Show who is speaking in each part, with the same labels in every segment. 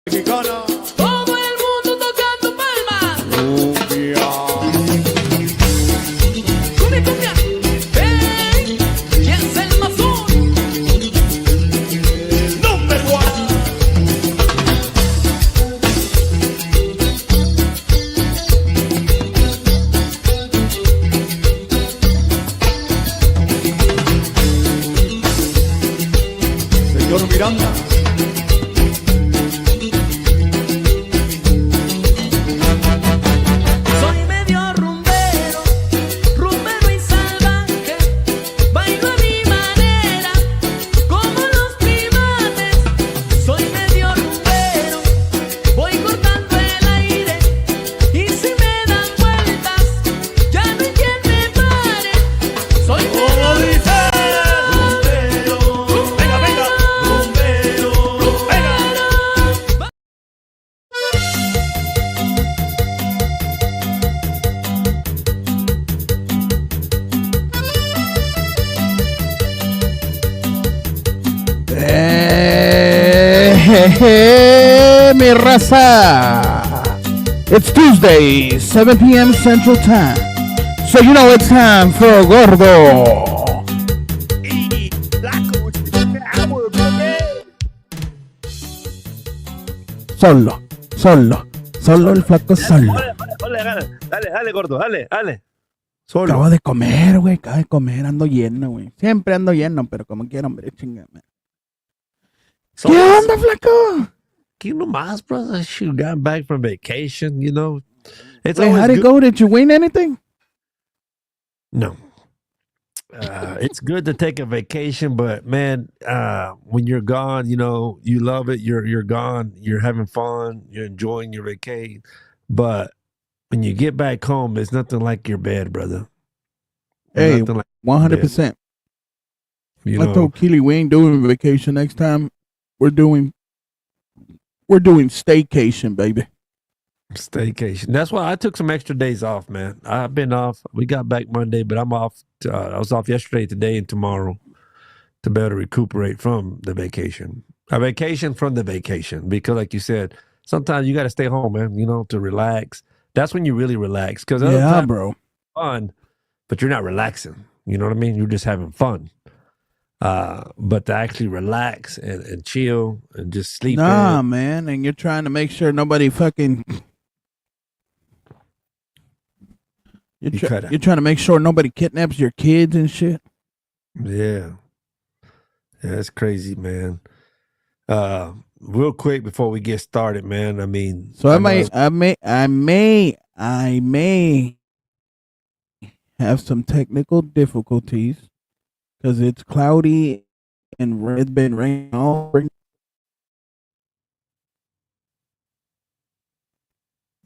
Speaker 1: Mexicana.
Speaker 2: Todo el mundo tocando palmas.
Speaker 1: Cumbia.
Speaker 2: Cumbia, cumbia. Hey, ¿quién es el mazón?
Speaker 1: Number one. Señor Miranda.
Speaker 2: Soy medio rumbero, rumbero y salvaje. Bailo a mi manera, como los primates. Soy medio rumbero, voy cortando el aire. Y si me dan vueltas, ya no hay quien me pare. Soy
Speaker 1: Como
Speaker 2: medio
Speaker 1: dice, rumbero. Venga, venga. Rumbero. Venga.
Speaker 3: Mi raza. It's Tuesday, 7 p.m. Central Time. So you know it's time for Gordo.
Speaker 1: Y Flaco Chisme, baby.
Speaker 3: Solo el flaco solo.
Speaker 4: Dale, gordo, dale.
Speaker 3: Acabo de comer, güey, ando lleno, güey. Siempre ando lleno, pero como quiera, hombre, chingame. ¿Qué onda, flaco?
Speaker 4: You know, más, brother. Shoot, got back from vacation, you know. It's
Speaker 3: Wait,
Speaker 4: always
Speaker 3: how'd it
Speaker 4: good.
Speaker 3: go? Did you win anything?
Speaker 4: No. It's good to take a vacation, but man, when you're gone, you know, you love it. You're gone. You're having fun. You're enjoying your vacation. But when you get back home, it's nothing like your bed, brother.
Speaker 3: Hey,
Speaker 4: Nothing like
Speaker 3: 100%.
Speaker 4: you
Speaker 3: I
Speaker 4: know.
Speaker 3: told Keely we ain't doing vacation next time. We're doing staycation, baby.
Speaker 4: Staycation. That's why I took some extra days off, man. I've been off. We got back Monday, but I'm off. I was off yesterday, today, and tomorrow to better recuperate from the vacation. A vacation from the vacation, because, like you said, sometimes you got to stay home, man. You know, to relax. That's when you really relax. Because other
Speaker 3: Yeah,
Speaker 4: times
Speaker 3: bro.
Speaker 4: fun, but you're not relaxing. You know what I mean? You're just having fun. But to actually relax and chill and just sleep.
Speaker 3: Nah,
Speaker 4: in.
Speaker 3: man, and you're trying to make sure nobody fucking. You're trying to make sure nobody kidnaps your kids and shit.
Speaker 4: Yeah, that's crazy, man. Real quick before we get started, man. I mean,
Speaker 3: So
Speaker 4: I
Speaker 3: may have some technical difficulties because it's cloudy and it's been raining all spring.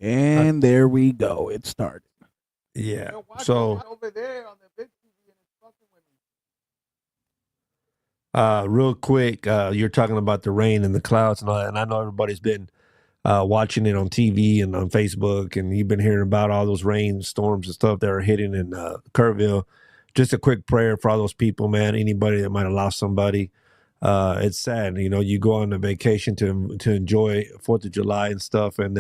Speaker 3: And there we go. It started.
Speaker 4: yeah. So,
Speaker 3: over there on the big TV and it's fucking with me.
Speaker 4: real quick, you're talking about the rain and the clouds and all that, and I know everybody's been watching it on TV and on Facebook, and you've been hearing about all those rain storms and stuff that are hitting in Kerrville. Just a quick prayer for all those people, man. Anybody that might have lost somebody. It's sad, you know. You go on a vacation to enjoy 4th of July and stuff, and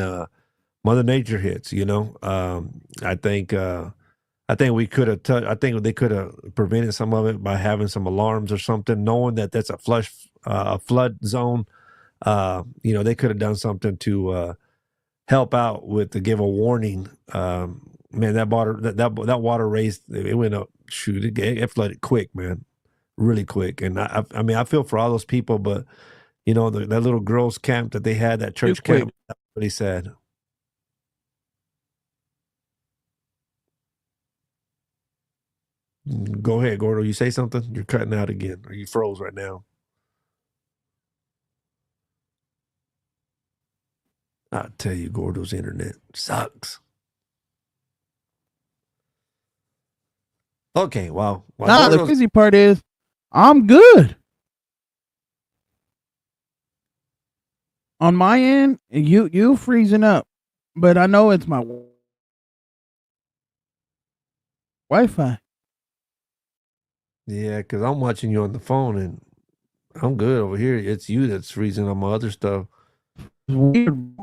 Speaker 4: Mother Nature hits. You know, I think we could have. I think they could have prevented some of it by having some alarms or something, knowing that that's a flood zone. You know, they could have done something to help out with to give a warning. Man, that water raised. It went up. Shoot, it flooded quick, man, really quick. And I mean, I feel for all those people, but you know, that little girls' camp that they had, that church
Speaker 3: quick.
Speaker 4: camp, that's really sad. Go ahead, Gordo. You say something? You're cutting out again, or you froze right now. I tell you, Gordo's internet sucks. Okay, well,
Speaker 3: Nah, the crazy part is I'm good. On my end, you freezing up, but I know it's my Wi-Fi.
Speaker 4: yeah, because I'm watching you on the phone and I'm good over here. It's you that's freezing on my other stuff.
Speaker 3: weird.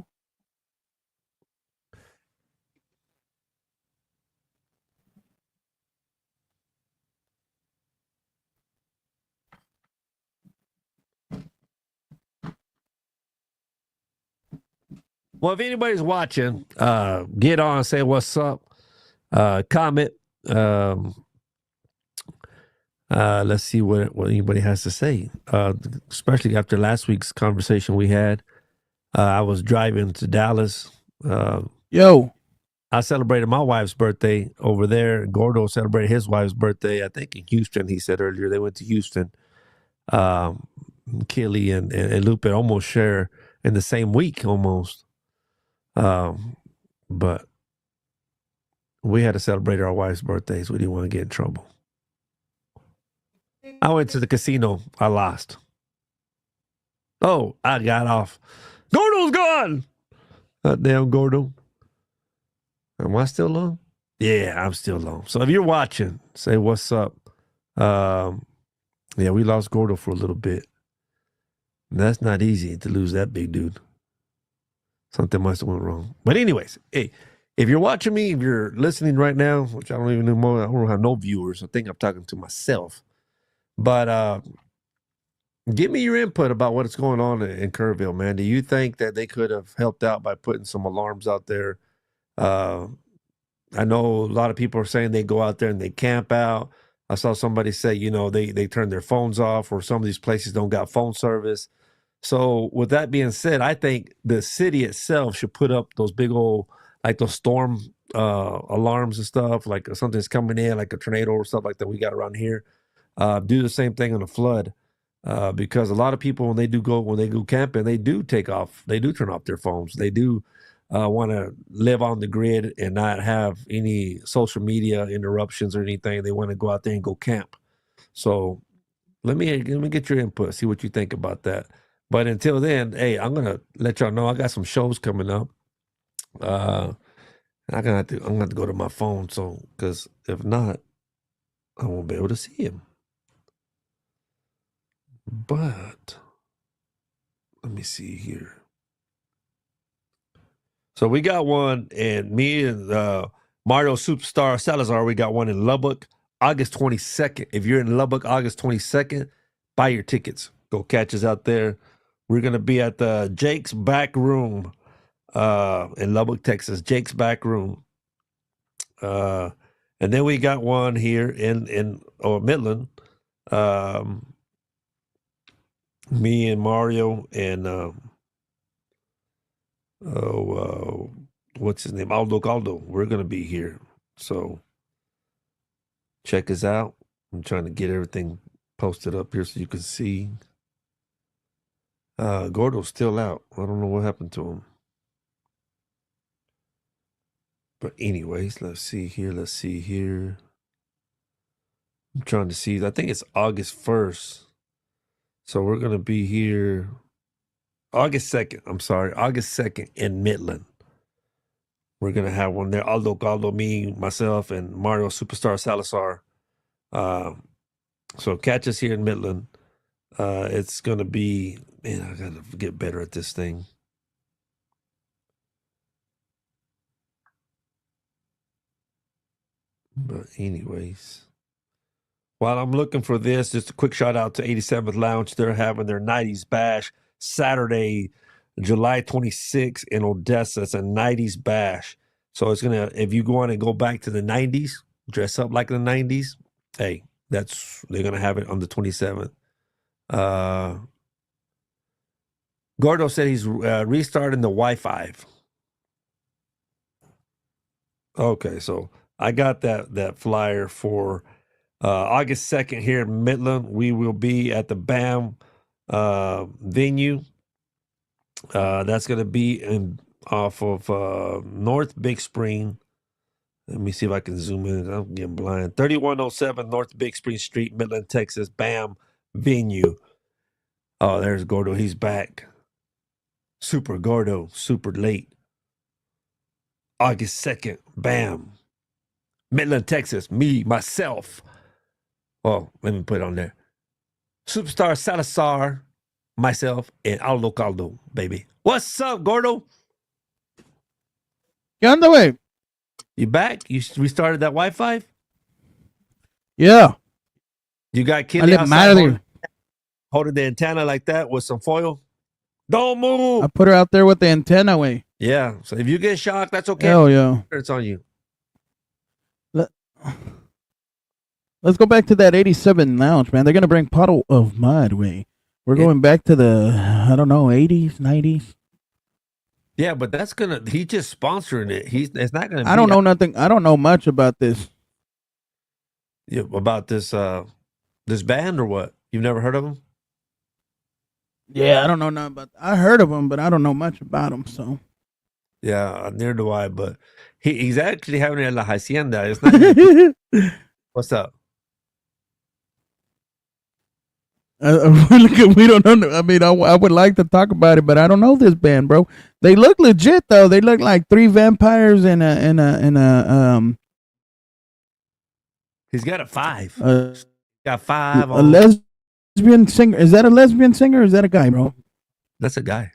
Speaker 4: Well, if anybody's watching, get on, say what's up, comment. Let's see what anybody has to say, especially after last week's conversation we had. I was driving to Dallas.
Speaker 3: Yo,
Speaker 4: I celebrated my wife's birthday over there. Gordo celebrated his wife's birthday, I think, in Houston. He said earlier they went to Houston. Kelly and Lupe almost share in the same week almost. But we had to celebrate our wife's birthdays. We didn't want to get in trouble. I went to the casino. I lost. Oh, I got off. Gordo's gone. Damn Gordo. Am I still on? Yeah, I'm still on. So if you're watching, say what's up. Yeah, we lost Gordo for a little bit. And that's not easy to lose that big dude. Something must have went wrong. But anyways, hey, if you're watching me, if you're listening right now, which I don't even know more, I don't have no viewers. I think I'm talking to myself. But give me your input about what's going on in Kerrville, man. Do you think that they could have helped out by putting some alarms out there? I know a lot of people are saying they go out there and they camp out. I saw somebody say, they turn their phones off, or some of these places don't got phone service. So with that being said, I think the city itself should put up those big old, like those storm alarms and stuff, like something's coming in, like a tornado or stuff like that we got around here. Do the same thing on a flood, because a lot of people, when they go camping, they do take off. They do turn off their phones. They do want to live on the grid and not have any social media interruptions or anything. They want to go out there and go camp. So let me get your input, see what you think about that. But until then, hey, I'm gonna let y'all know I got some shows coming up. I'm gonna have to go to my phone, so because if not, I won't be able to see him. But let me see here. So we got one, and me and Mario Superstar Salazar, we got one in Lubbock, August 22nd. If you're in Lubbock, August 22nd, buy your tickets. Go catch us out there. We're going to be at the Jake's Back Room in Lubbock, Texas. Jake's Back Room. And then we got one here in Midland. Me and Mario and what's his name? Aldo. We're going to be here. So check us out. I'm trying to get everything posted up here so you can see. Gordo's still out. I don't know what happened to him. But anyways, let's see here. I'm trying to see. I think it's August 1st. So we're going to be here August 2nd. I'm sorry. August 2nd in Midland. We're going to have one there. Aldo, me, myself, and Mario Superstar Salazar. So catch us here in Midland. It's going to be, man, I got to get better at this thing. But anyways, while I'm looking for this, just a quick shout out to 87th Lounge. They're having their 90s bash Saturday, July 26th in Odessa. It's a 90s bash. So it's going to, if you want to go back to the 90s, dress up like the 90s, hey, they're going to have it on the 27th. Gordo said he's restarting the Wi-Fi. Okay, so I got that flyer for August 2nd here in Midland. We will be at the BAM venue. That's going to be off of North Big Spring. Let me see if I can zoom in. I'm getting blind. 3107 North Big Spring Street, Midland, Texas. BAM venue. Oh, there's Gordo. He's back. Super Gordo. Super late. August 2nd. BAM. Midland, Texas. Me, myself. Oh, let me put it on there. Superstar Salazar. myself, and Aldo Caldo, baby. What's up, Gordo?
Speaker 3: ¿Qué onda, güey?
Speaker 4: You back? You restarted that Wi-Fi?
Speaker 3: Yeah.
Speaker 4: You got
Speaker 3: I
Speaker 4: Killy
Speaker 3: live
Speaker 4: outside
Speaker 3: madre.
Speaker 4: holding the antenna like that with some foil? Don't move.
Speaker 3: I put her out there with the antenna, way.
Speaker 4: Yeah. So if you get shocked, that's okay.
Speaker 3: Hell yeah.
Speaker 4: It's on you.
Speaker 3: Let's go back to that 87 lounge, man. They're going to bring Puddle of Mud, way. We're going back to the, I don't know, 80s, 90s.
Speaker 4: Yeah, but that's gonna. He's just sponsoring it. It's not gonna.
Speaker 3: I don't know nothing. I don't know much about this.
Speaker 4: Yeah, about this this band or what? You've never heard of them?
Speaker 3: Yeah, I don't know nothing about. I heard of him, but I don't know much about him. So
Speaker 4: Yeah, neither do I. But he's actually having it at La Hacienda. It's not. What's up?
Speaker 3: We don't know. I mean, I would like to talk about it, but I don't know this band, bro. They look legit though. They look like three vampires and a.
Speaker 4: He's got a 5. Got 5.
Speaker 3: A lesbian singer. Is that a lesbian singer or is that a guy, bro?
Speaker 4: That's a guy.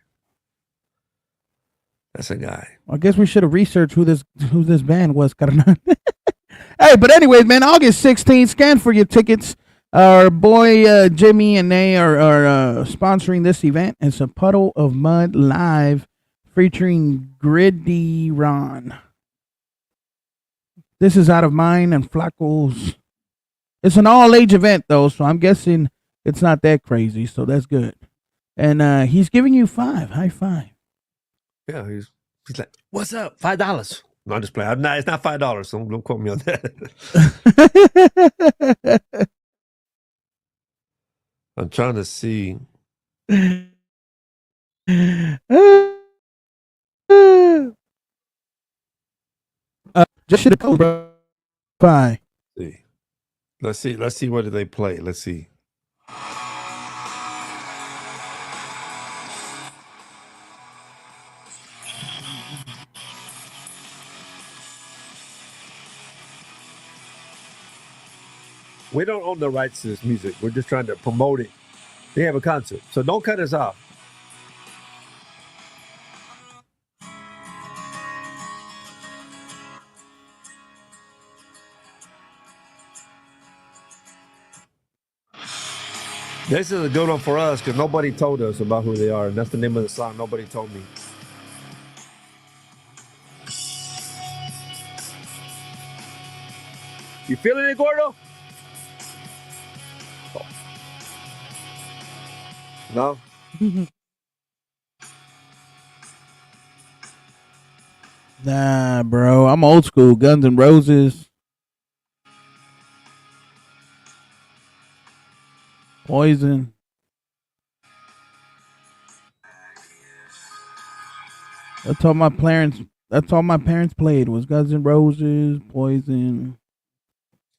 Speaker 4: That's a guy.
Speaker 3: I guess we should have researched who this band was, carnal. Hey, but anyways, man, August 16th, scan for your tickets. Our boy Jimmy and they are sponsoring this event. It's a Puddle of Mud live featuring Griddy Ron. This is out of mine and Flaco's. It's an all-age event, though, so I'm guessing it's not that crazy, so that's good. And he's giving you 5. High five.
Speaker 4: Yeah, he's like, what's up? $5. No, I'm just playing. It's not $5, so don't quote me on that. I'm trying to see.
Speaker 3: Just should have called, bro. Bye.
Speaker 4: Let's see what did they play. Let's see. We don't own the rights to this music. We're just trying to promote it. They have a concert, so don't cut us off. This is a good one for us because nobody told us about who they are, and that's the name of the song. Nobody told me. You feeling it, Gordo? No?
Speaker 3: Nah, bro. I'm old school. Guns N' Roses. Poison. That's all my parents played was Guns N' Roses, Poison.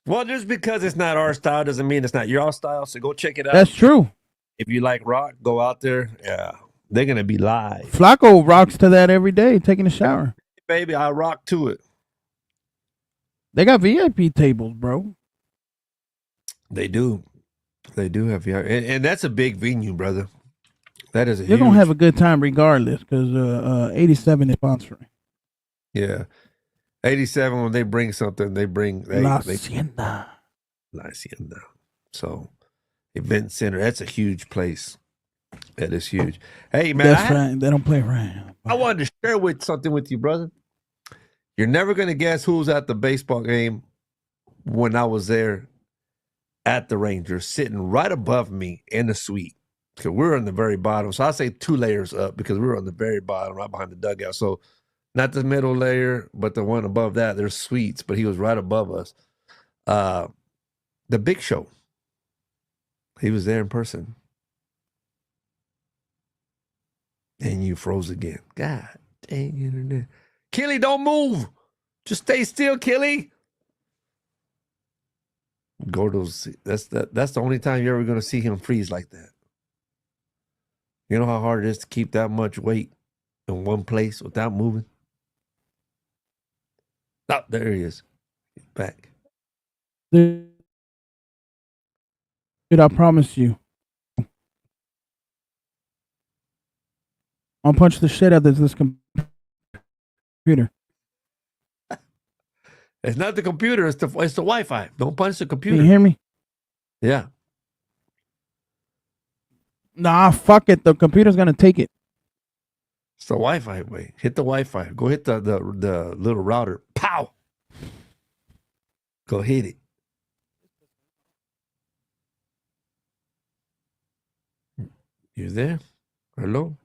Speaker 4: Well, just because it's not our style doesn't mean it's not your style. So go check it out.
Speaker 3: That's true.
Speaker 4: If you like rock, go out there. Yeah, they're gonna be live.
Speaker 3: Flaco rocks to that every day, taking a shower.
Speaker 4: Baby, I rock to it.
Speaker 3: They got VIP tables, bro.
Speaker 4: They do. They do have VIP, and that's a big venue, brother. That is a.
Speaker 3: You're gonna have a good time regardless, because 87 is sponsoring.
Speaker 4: Yeah, 87 when they bring something, they bring
Speaker 3: La Hacienda.
Speaker 4: La Hacienda. So, event center. That's a huge place. That is huge. Hey man,
Speaker 3: that's right. They don't play around.
Speaker 4: I wanted to share something with you, brother. You're never gonna guess who's at the baseball game when I was there at the Rangers, sitting right above me in the suite. Because we're on the very bottom. So I say 2 layers up because we were on the very bottom, right behind the dugout. So not the middle layer, but the one above that. There's suites, but he was right above us. The Big Show. He was there in person. And you froze again. God dang internet. Killy, don't move. Just stay still, Killy. Gordo's that's the only time you're ever gonna see him freeze like that. You know how hard it is to keep that much weight in one place without moving? Oh, there he is. He's back.
Speaker 3: Dude, I promise you. I'll punch the shit out of this computer.
Speaker 4: It's not the computer. It's the Wi-Fi. Don't punch the
Speaker 3: Can
Speaker 4: computer.
Speaker 3: you hear me?
Speaker 4: Yeah.
Speaker 3: Nah, fuck it. The computer's gonna take it.
Speaker 4: It's the Wi-Fi way. Hit the Wi-Fi. Go hit the little router. Pow. Go hit it. You there? Hello?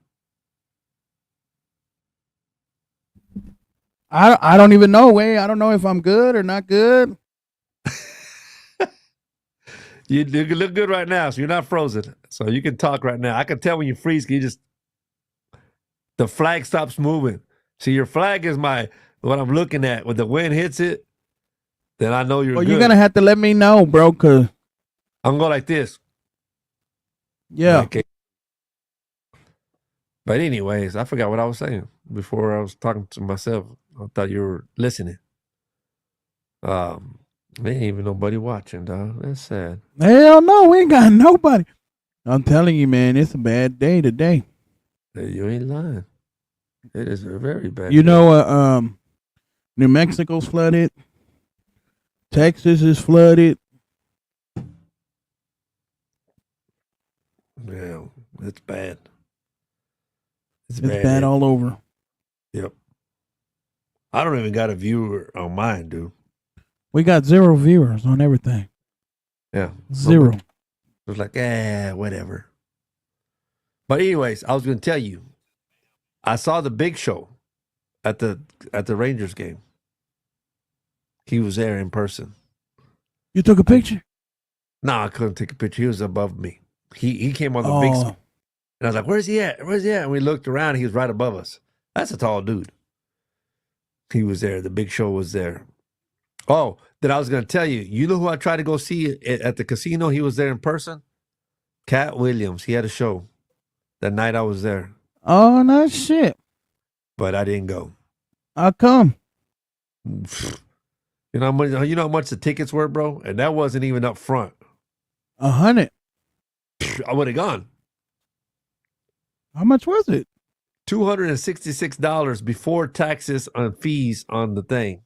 Speaker 3: I don't even know, way. I don't know if I'm good or not good.
Speaker 4: You look good right now, so you're not frozen. So you can talk right now. I can tell when you freeze. The flag stops moving. See, your flag is what I'm looking at. When the wind hits it, then I know you're
Speaker 3: Well,
Speaker 4: good.
Speaker 3: you're gonna have to let me know, bro, cause
Speaker 4: I'm gonna go like this.
Speaker 3: yeah.
Speaker 4: Okay. But anyways, I forgot what I was saying before I was talking to myself. I thought you were listening. There ain't even nobody watching, dog. That's sad.
Speaker 3: Hell no, we ain't got nobody. I'm telling you, man, it's a bad day today.
Speaker 4: Hey, you ain't lying. It is a very bad
Speaker 3: You
Speaker 4: day.
Speaker 3: know, New Mexico's flooded. Texas is flooded.
Speaker 4: Yeah, it's bad.
Speaker 3: It's bad all over.
Speaker 4: Yep. I don't even got a viewer on mine, dude.
Speaker 3: We got 0 viewers on everything.
Speaker 4: Yeah.
Speaker 3: 0.
Speaker 4: It was like, whatever. But anyways, I was going to tell you, I saw the Big Show at the Rangers game. He was there in person.
Speaker 3: You took a picture?
Speaker 4: No, I couldn't take a picture. He was above me. He came on the big screen. And I was like, where's he at? Where's he at? And we looked around. He was right above us. That's a tall dude. He was there. The Big Show was there. Oh, then I was going to tell you, you know who I tried to go see at the casino? He was there in person. Cat Williams. He had a show that night I was there.
Speaker 3: Oh, no shit.
Speaker 4: But I didn't go.
Speaker 3: How come?
Speaker 4: You know how much the tickets were, bro? And that wasn't even up front.
Speaker 3: 100.
Speaker 4: I would have gone.
Speaker 3: How much was it?
Speaker 4: $266 before taxes and fees on the thing.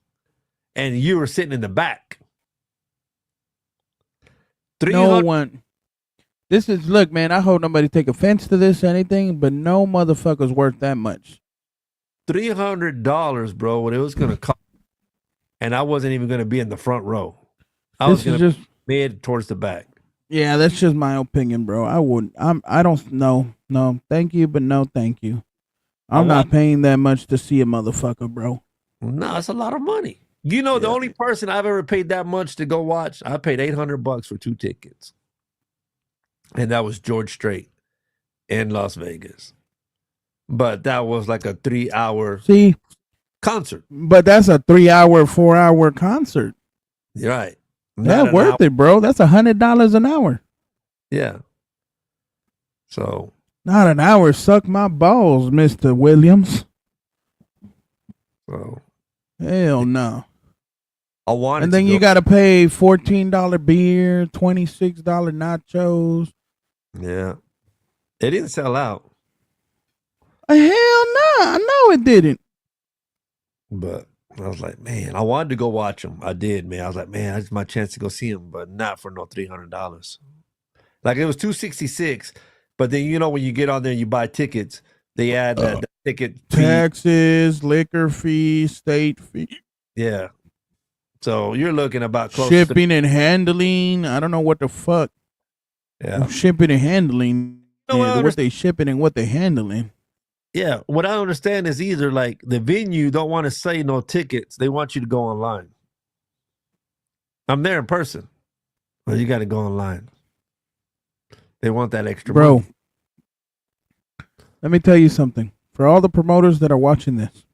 Speaker 4: And you were sitting in the back.
Speaker 3: No one. Look, man, I hope nobody take offense to this or anything, but no motherfucker's worth that much.
Speaker 4: $300, bro, what it was going to cost. And I wasn't even going to be in the front row. I was going to be mid towards the back.
Speaker 3: Yeah, that's just my opinion, bro. I don't know. No, thank you, but no, thank you. I'm not paying that much to see a motherfucker, bro.
Speaker 4: No, it's a lot of money. You know, the only person I've ever paid that much to go watch, I paid $800 for 2 tickets. And that was George Strait in Las Vegas. But that was like a 3-hour concert.
Speaker 3: But that's a 3-hour, 4-hour concert.
Speaker 4: You're right.
Speaker 3: That's worth it, bro. That's $100 an hour.
Speaker 4: Yeah. So.
Speaker 3: Not an hour. Suck my balls, Mr. Williams.
Speaker 4: So.
Speaker 3: Hell no.
Speaker 4: I wanted
Speaker 3: and then you got to pay $14 beer, $26 nachos.
Speaker 4: Yeah. It didn't sell out.
Speaker 3: Hell no. I know it didn't.
Speaker 4: But I was like, man, I wanted to go watch them. I did, man. I was like, man, that's my chance to go see them, but not for no $300. Like it was $266. But then, you know, when you get on there and you buy tickets, they add the ticket fee.
Speaker 3: Taxes, liquor fee, state fee.
Speaker 4: Yeah. So you're looking about close
Speaker 3: shipping and handling. I don't know what the fuck.
Speaker 4: Yeah.
Speaker 3: Shipping and handling. What they shipping and what they handling.
Speaker 4: Yeah. What I understand is either like the venue don't want to say no tickets. They want you to go online. I'm there in person. Well, you got to go online. They want that extra money.
Speaker 3: Let me tell you something. For all the promoters that are watching this,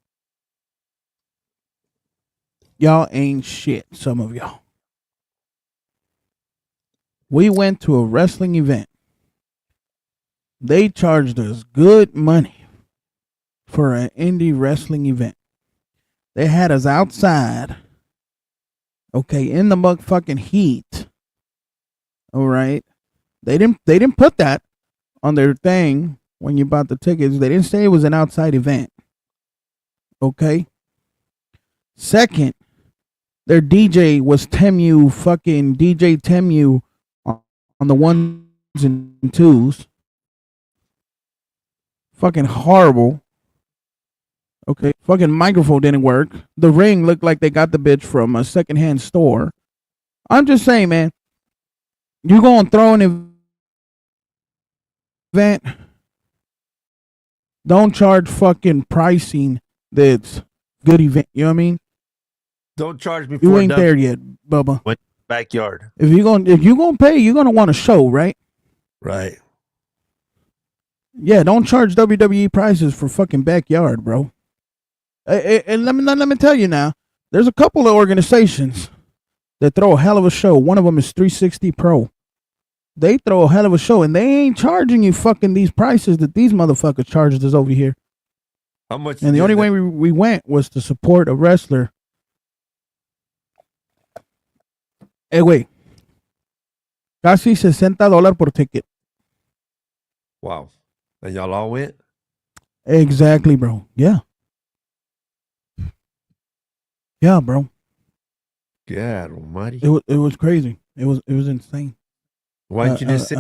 Speaker 3: y'all ain't shit, some of y'all. We went to a wrestling event. They charged us good money for an indie wrestling event. They had us outside, okay, in the motherfucking heat. All right. They didn't put that on their thing when you bought the tickets. They didn't say it was an outside event. Okay. Second, their DJ was Temu, fucking DJ Temu on the ones and twos. Fucking horrible. Okay. Fucking microphone didn't work. The ring looked like they got the bitch from a secondhand store. I'm just saying, man. You gonna throw an event? Don't charge fucking pricing that's good event. You know what I mean?
Speaker 4: Don't charge me for
Speaker 3: You ain't there yet, Bubba.
Speaker 4: backyard.
Speaker 3: If you gonna pay, you're gonna want a show, right?
Speaker 4: Right.
Speaker 3: Yeah, don't charge WWE prices for fucking backyard, bro. And let me tell you now, there's a couple of organizations that throw a hell of a show. One of them is 360 Pro. They throw a hell of a show, and they ain't charging you fucking these prices that these motherfuckers charged us over here.
Speaker 4: How much?
Speaker 3: And the only way we went was to support a wrestler. Hey, wait. Casi $60 por ticket.
Speaker 4: Wow. And y'all all went?
Speaker 3: Exactly, bro. Yeah. Yeah, bro.
Speaker 4: God almighty.
Speaker 3: It was crazy. It was insane.
Speaker 4: Why didn't you just sit?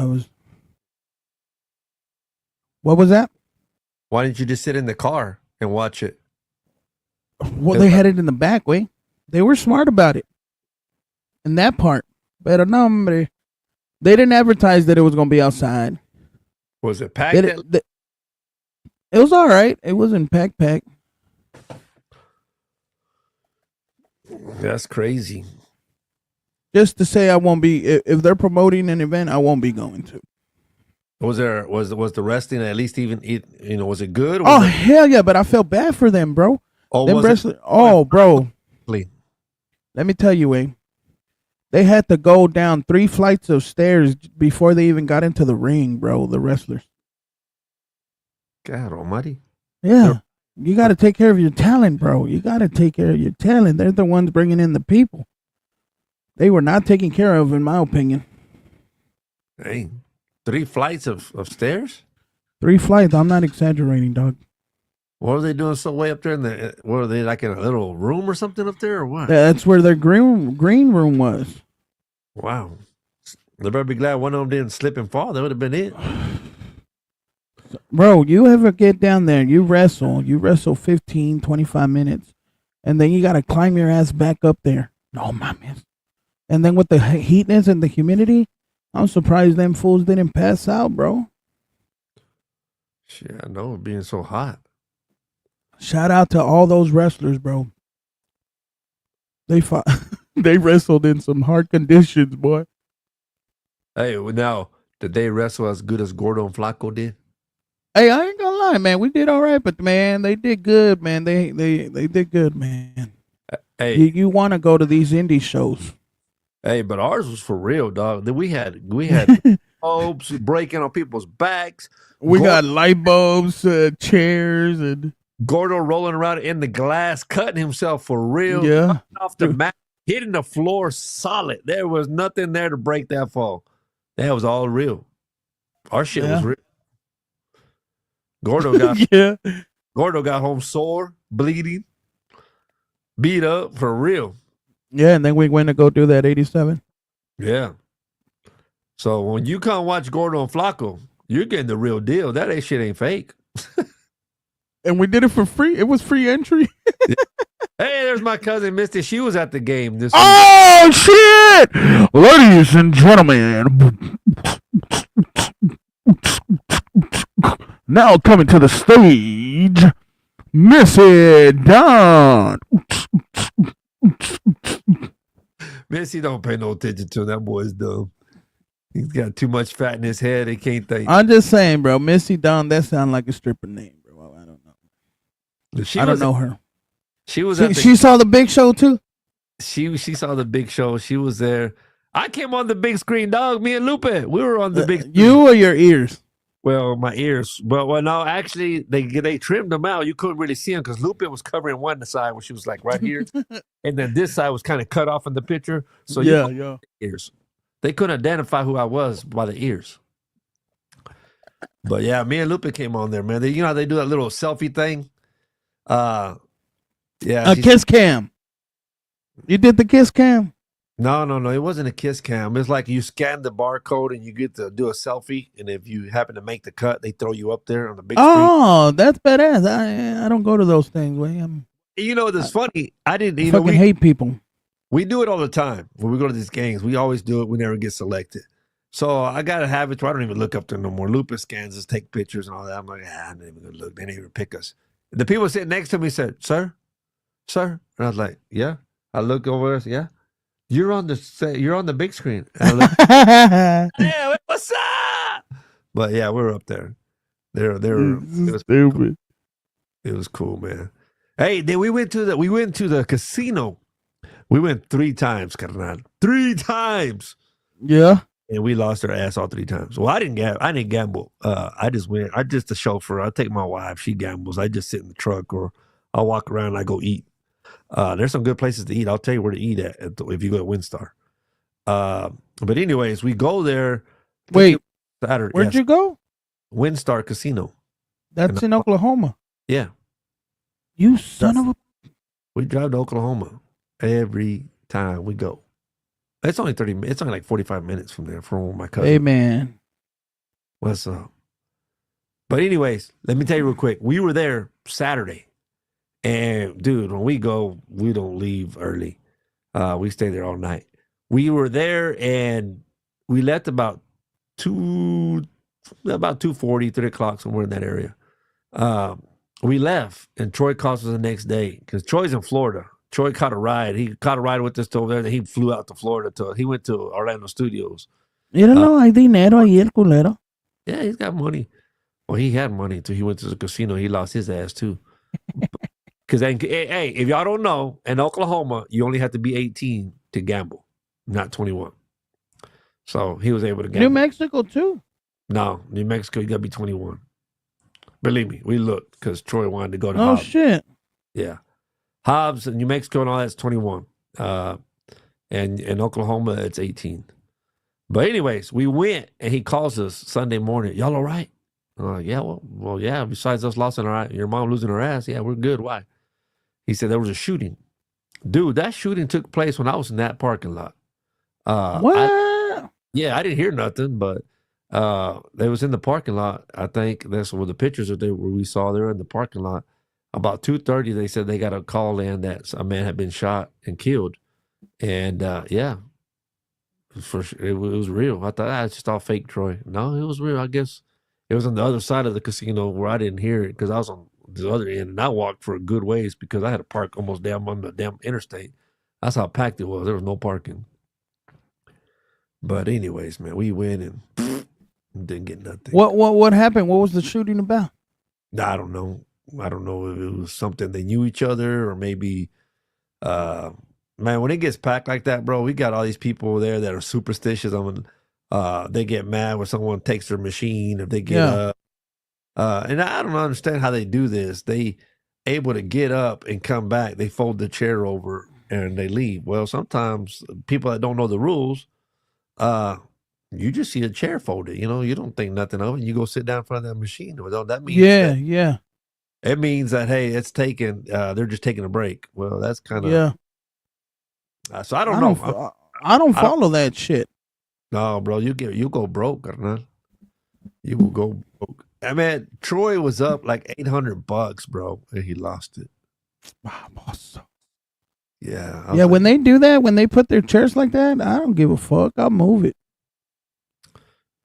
Speaker 3: What was that?
Speaker 4: Why didn't you just sit in the car and watch it?
Speaker 3: Well, they had it in the back way. They were smart about it. In that part. Pero no, hombre. They didn't advertise that it was going to be outside.
Speaker 4: Was it packed?
Speaker 3: It was all right. It wasn't pack.
Speaker 4: That's crazy.
Speaker 3: Just to say I won't be, if they're promoting an event, I won't be going to.
Speaker 4: Was the wrestling at least even, was it good?
Speaker 3: Oh, hell yeah, but I felt bad for them, bro.
Speaker 4: Oh,
Speaker 3: them wrestling. Oh, bro. Let me tell you, Wayne. They had to go down 3 flights of stairs before they even got into the ring, bro, the wrestlers.
Speaker 4: God almighty.
Speaker 3: Yeah. You got to take care of your talent, bro. You got to take care of your talent. They're the ones bringing in the people. They were not taken care of, in my opinion.
Speaker 4: Hey, 3 flights of stairs?
Speaker 3: 3 flights. I'm not exaggerating, dog.
Speaker 4: What were they doing so way up there? Were they like in a little room or something up there or what?
Speaker 3: That's where their green room was.
Speaker 4: Wow. They better be glad one of them didn't slip and fall. That would have been it.
Speaker 3: Bro, you ever get down there, you wrestle 15, 25 minutes, and then you got to climb your ass back up there. No, man. And then with the heatness and the humidity, I'm surprised them fools didn't pass out, bro.
Speaker 4: Shit, I know it being so hot.
Speaker 3: Shout out to all those wrestlers, bro. They fought. They wrestled in some hard conditions, boy.
Speaker 4: Hey, now, did they wrestle as good as Gordo and Flaco did?
Speaker 3: Hey, I ain't gonna lie, man. We did all right, but man, they did good, man. They did good, man.
Speaker 4: Hey,
Speaker 3: you want to go to these indie shows?
Speaker 4: Hey, but ours was for real, dog. We had bulbs breaking on people's backs.
Speaker 3: We got light bulbs, chairs, and
Speaker 4: Gordo rolling around in the glass, cutting himself for real.
Speaker 3: Yeah,
Speaker 4: off the mat, hitting the floor solid. There was nothing there to break that fall. That was all real. Our shit was real. Gordo got home sore, bleeding, beat up for real.
Speaker 3: Yeah, and then we went to go do that 87.
Speaker 4: Yeah. So when you come watch Gordo and Flaco, you're getting the real deal. That shit ain't fake.
Speaker 3: And we did it for free. It was free entry.
Speaker 4: Hey, there's my cousin Misty. She was at the game this
Speaker 3: week. Shit! Ladies and gentlemen, now coming to the stage, Missy Don.
Speaker 4: Missy don't pay no attention to him. That boy's dumb. He's got too much fat in his head. He can't think.
Speaker 3: I'm just saying, bro. Missy Don, that sounds like a stripper name, bro. I don't know. I don't know her. She saw the Big Show too.
Speaker 4: She saw the Big Show. She was there. I came on the big screen, dog. Me and Lupe, we were on the big screen.
Speaker 3: You or your ears?
Speaker 4: Well, my ears. But no, actually, they trimmed them out. You couldn't really see them because Lupe was covering one side where she was like right here, and then this side was kind of cut off in the picture. So
Speaker 3: yeah.
Speaker 4: Ears. They couldn't identify who I was by the ears. But yeah, me and Lupe came on there, man. You know how they do that little selfie thing? Yeah.
Speaker 3: A kiss cam. You did the kiss cam?
Speaker 4: No. It wasn't a kiss cam. It's like you scan the barcode and you get to do a selfie. And if you happen to make the cut, they throw you up there on the big screen.
Speaker 3: Oh, that's badass. I don't go to those things.
Speaker 4: You know, it's funny. I didn't. You
Speaker 3: fucking
Speaker 4: know,
Speaker 3: hate people.
Speaker 4: we do it all the time when we go to these games. We always do it. We never get selected. So I got to have it where I don't even look up there no more. Lupus scans us, take pictures and all that. I'm like, I'm not even going to look. They didn't even pick us. The people sitting next to me said, sir. And I was like, yeah. I look over there, yeah. You're on the big screen. And I look, yeah, what's up? But yeah, we're up there. It was
Speaker 3: stupid.
Speaker 4: It was cool, man. Hey, then we went to the casino. We went 3 times, carnal. 3 times.
Speaker 3: Yeah.
Speaker 4: And we lost our ass all 3 times. Well, I didn't gamble. I just went. I just a chauffeur. I take my wife. She gambles. I just sit in the truck or I'll walk around and I go eat. There's some good places to eat. I'll tell you where to eat at if you go to WinStar. But anyways, we go there.
Speaker 3: Wait,
Speaker 4: Saturday.
Speaker 3: Where'd you go?
Speaker 4: WinStar Casino.
Speaker 3: That's in Oklahoma.
Speaker 4: Yeah.
Speaker 3: You son of a...
Speaker 4: We drive to Oklahoma every time we go. It's only 30 minutes. It's only like 45 minutes from there from my cousin.
Speaker 3: Hey, man.
Speaker 4: What's up? But anyways, let me tell you real quick. We were there Saturday. And dude, when we go, we don't leave early. We stay there all night. We were there and we left about 2:40, 3 o'clock, somewhere in that area. We left and Troy calls us the next day because Troy's in Florida. Troy caught a ride. He caught a ride with us to over there. Then he flew out to Florida. He went to Orlando Studios.
Speaker 3: Míralo, hay dinero ahí el culero.
Speaker 4: Yeah, he's got money. Well, he had money until he went to the casino. He lost his ass too. Because, hey, if y'all don't know, in Oklahoma, you only have to be 18 to gamble, not 21. So he was able to gamble.
Speaker 3: New Mexico too?
Speaker 4: No, New Mexico, you got to be 21. Believe me, we looked because Troy wanted to go to
Speaker 3: Oh,
Speaker 4: Hobbs.
Speaker 3: shit.
Speaker 4: Yeah. Hobbs and New Mexico and all that's 21. And in Oklahoma, it's 18. But anyways, we went and he calls us Sunday morning. Y'all all right? I'm like, yeah, well, yeah. Besides us losing your mom losing her ass, yeah, we're good. Why? He said there was a shooting. Dude, that shooting took place when I was in that parking lot.
Speaker 3: What?
Speaker 4: I didn't hear nothing, but they was in the parking lot. I think that's where the pictures are there where we saw they were in the parking lot. About 2:30, they said they got a call in that a man had been shot and killed. And yeah, for sure, it was real. I thought it's just all fake, Troy. No, it was real. I guess it was on the other side of the casino where I didn't hear it because I was on the other end and I walked for a good ways because I had to park almost down on the damn interstate. That's how packed it was. There was no parking. But anyways, man, we went and didn't get nothing.
Speaker 3: What happened? What was the shooting about?
Speaker 4: I don't know. I don't know if it was something they knew each other or maybe, man, when it gets packed like that, bro, we got all these people there that are superstitious. They get mad when someone takes their machine, if they get up. And I don't understand how they do this. They able to get up and come back. They fold the chair over and they leave. Well, sometimes people that don't know the rules, you just see a chair folded. You know, you don't think nothing of it. You go sit down in front of that machine. Well, that means
Speaker 3: yeah.
Speaker 4: It means that, hey, it's taken. They're just taking a break. Well, that's kind of so I don't know.
Speaker 3: I don't follow that shit.
Speaker 4: No, bro, you go broke, carnal. You will go broke. I mean, Troy was up like $800, bro, and he lost it. Yeah.
Speaker 3: Yeah, when they do that, when they put their chairs like that, I don't give a fuck. I'll move it.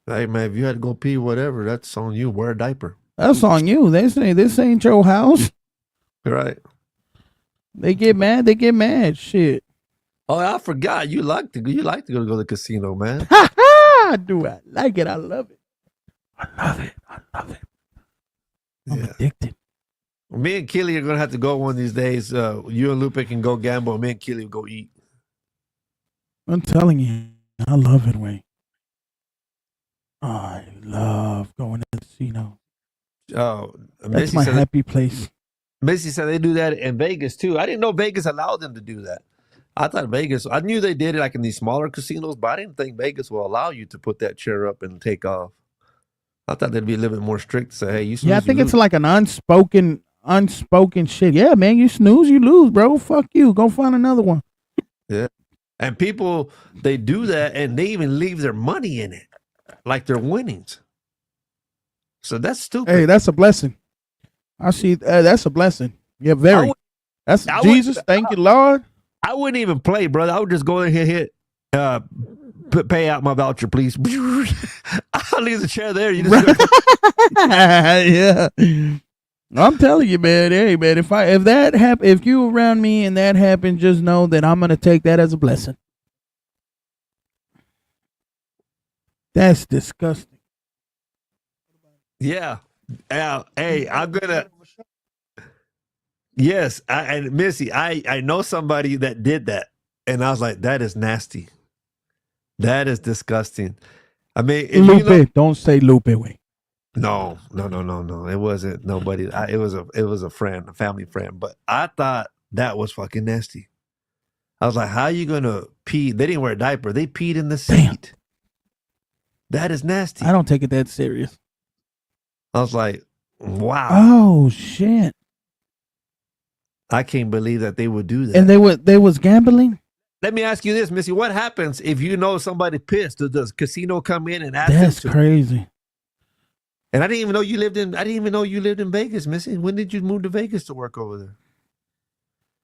Speaker 4: Hey, man, if you had to go pee, whatever, that's on you. Wear a diaper.
Speaker 3: That's on you. They say this ain't your house.
Speaker 4: Right.
Speaker 3: They get mad. Shit.
Speaker 4: Oh, I forgot. You like to go to the casino, man.
Speaker 3: Ha ha! Do I like it? I love it. I'm addicted.
Speaker 4: Well, me and Keely are gonna have to go one of these days. You and Lupe can go gamble. Me and Keely will go eat.
Speaker 3: I'm telling you, I love it, Wayne. I love going to the casino.
Speaker 4: Oh,
Speaker 3: that's my happy place.
Speaker 4: Missy said they do that in Vegas too. I didn't know Vegas allowed them to do that. I thought Vegas. I knew they did it like in these smaller casinos, but I didn't think Vegas will allow you to put that chair up and take off. I thought they'd be a little bit more strict to say, hey, you snooze,
Speaker 3: Yeah, I
Speaker 4: you
Speaker 3: think it's
Speaker 4: lose.
Speaker 3: like an unspoken shit. Yeah, man, you snooze, you lose, bro. Fuck you. Go find another one.
Speaker 4: Yeah. And people, they do that and they even leave their money in it, like their winnings. So that's stupid.
Speaker 3: Hey, that's a blessing. I see. That's a blessing. Yeah, very. That's
Speaker 4: I would-
Speaker 3: Jesus. Thank you, Lord.
Speaker 4: I wouldn't even play, brother. I would just go in here, hit, pay out my voucher, please. I'll leave the chair there. You just go.
Speaker 3: Yeah. I'm telling you, man. Hey, man. If that happen, if you around me and that happened, just know that I'm gonna take that as a blessing. That's disgusting.
Speaker 4: Yeah. Hey, I'm gonna. Yes, and Missy, I know somebody that did that, and I was like, that is nasty. That is disgusting. I mean, if
Speaker 3: Lupe,
Speaker 4: you know,
Speaker 3: don't say Lupe. Wait.
Speaker 4: no. It wasn't nobody. It was a friend, a family friend. But I thought that was fucking nasty. I was like, how are you gonna pee? They didn't wear a diaper. They peed in the seat. That is nasty.
Speaker 3: I don't take it that serious.
Speaker 4: I was like, wow.
Speaker 3: Oh shit!
Speaker 4: I can't believe that they would do that.
Speaker 3: And they was gambling.
Speaker 4: Let me ask you this, Missy. What happens if you know somebody pissed? Does casino come in and ask
Speaker 3: That's
Speaker 4: them to?
Speaker 3: crazy.
Speaker 4: And I didn't even know you lived in Vegas, Missy. When did you move to Vegas to work over there?